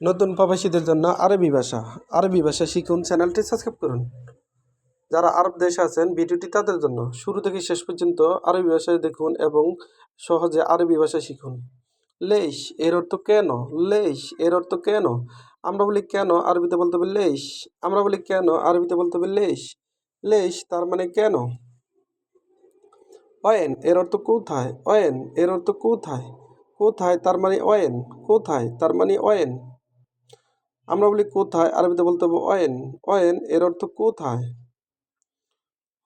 নতুন প্রবাসীদের জন্য আরবি ভাষা শিখুন। চ্যানেলটি সাবস্ক্রাইব করুন। যারা আরব দেশে আছেন, ভিডিওটি তাদের জন্য। শুরু থেকে শেষ পর্যন্ত আরবি ভাষায় দেখুন এবং সহজে আরবি ভাষা শিখুন। লেশ এর অর্থ কেন? লেশ এর অর্থ কেন? আমরা বলি কেন, আরবিতে বলতে হবে লেশ। আমরা বলি কেন, আরবিতে বলতে হবে লেশ। লেশ তার মানে কেন। অয়েন এর অর্থ কোথায়? অয়েন এর অর্থ কোথায়? কোথায় তার মানে অয়েন। কোথায় তার মানে অয়েন। আমরা বলি কোথায়, আরবিতে বলতে হবে অয়েন। অয়েন এর অর্থ কোথায়।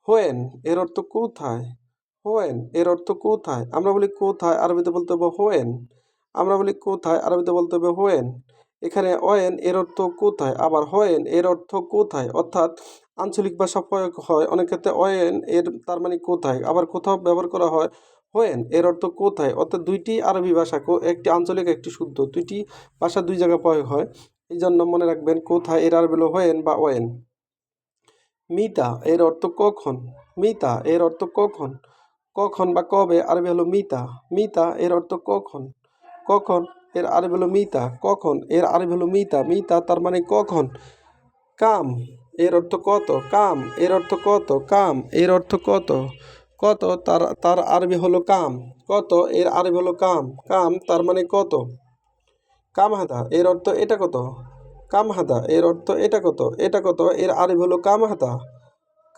হোয়েন এর অর্থ কোথায়। হোয়েন এর অর্থ কোথায়। আমরা বলি কোথায়, আরবিতে বলতে হবে হোয়েন। আমরা বলি কোথায়, আরবিতে বলতে হবে হোয়েন। এখানে অয়েন এর অর্থ কোথায়, আবার হোয়েন এর অর্থ কোথায়, অর্থাৎ আঞ্চলিক ভাষা প্রয়োগ হয় অনেক ক্ষেত্রে অয়েন এর তার মানে কোথায়, আবার কোথাও ব্যবহার করা হয় হোয়েন এর অর্থ কোথায়, অর্থাৎ দুইটি আরবি ভাষা, একটি আঞ্চলিক একটি শুদ্ধ, দুইটি ভাষা দুই জায়গায় প্রয়োগ হয়। এই জন্য মনে রাখবেন কোথায় এর আরবি হলো হোয়েন বা ওয়েন। মিতা এর অর্থ কখন। মিতা এর অর্থ কখন। কখন বা কবে আরবি হলো মিতা। মিতা এর অর্থ কখন। কখন এর আরবি হলো মিতা। কখন এর আরবি হলো মিতা। মিতা তার মানে কখন। কাম এর অর্থ কত। কাম এর অর্থ কত। কাম এর অর্থ কত। কত তার তার আরবি হলো কাম। কত এর আরবি হলো কাম। কাম তার মানে কত। কামহাদা এর অর্থ এটা কত। কামহাদা এর অর্থ এটা কত। এটা কত এর আরবি হলো কামহাদা।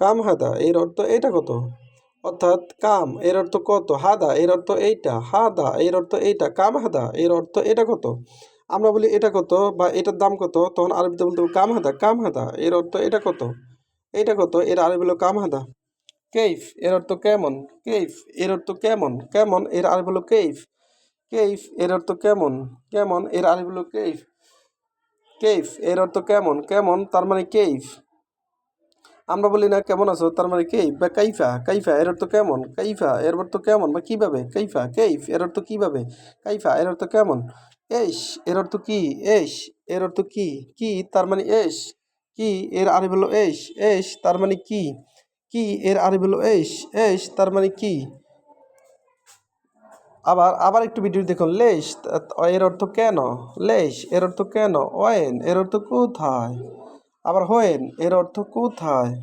কামহাদা এর অর্থ এটা কত। অর্থাৎ কাম এর অর্থ কত, হাদা এর অর্থ এইটা, হাদা এর অর্থ এইটা, কামহাদা এর অর্থ এটা কত। আমরা বলি এটা কত বা এটার দাম কত, তখন আরবিতে বলতে হবে কামহাদা। কামহাদা এর অর্থ এটা কত। এটা কত এর আরবি হলো কামহাদা। কেইফ এর অর্থ কেমন। কেইফ এর অর্থ কেমন। কেমন এর আরবি হলো কেইফ। কেইফ এর অর্থ কেমন। কেমন এর আরবি হলো কেইফ। কেইফ এর অর্থ কেমন। কেমন তার মানে কেইফ। আমরা বলি না কেমন আছো, তার মানে কেইফ বা কাইফা। কাইফা এর অর্থ কেমন। কাইফা এর অর্থ কেমন বা কিভাবে। কাইফা কেইফ এর অর্থ কিভাবে। কাইফা এর অর্থ কেমন। এস এর অর্থ কি। এস এর অর্থ কি। কি তার মানে এস। কি এর আরবি হলো এস। এস তার মানে কি। কি এর আরবি হলো এস। এস তার মানে কি। আবার আবার একটু ভিডিও দেখুন। লেশ এর অর্থ কেন। লেশ এর অর্থ কেন। ওয়েন এর অর্থ কোথায়। আবার হোয়েন এর অর্থ কোথায়।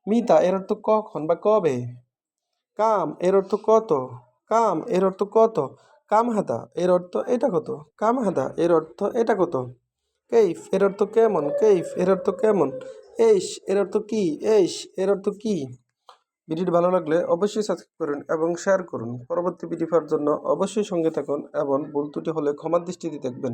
মিতা এর অর্থ কখন বা কবে। কাম এর অর্থ কত। কাম এর অর্থ কত। কামহাদা এর অর্থ এটা কত। কামহাদা এর অর্থ এটা কত। কেইফ এর অর্থ কেমন। কেইফ এর অর্থ কেমন। এস এর অর্থ কি। এস এর অর্থ কি। ভিডিওটি ভালো লাগলে অবশ্যই সাবস্ক্রাইব করুন এবং শেয়ার করুন। পরবর্তী ভিডিও পাওয়ার জন্য অবশ্যই সঙ্গে থাকুন এবং ভুল ত্রুটি হলে ক্ষমার দৃষ্টিতে দেখবেন।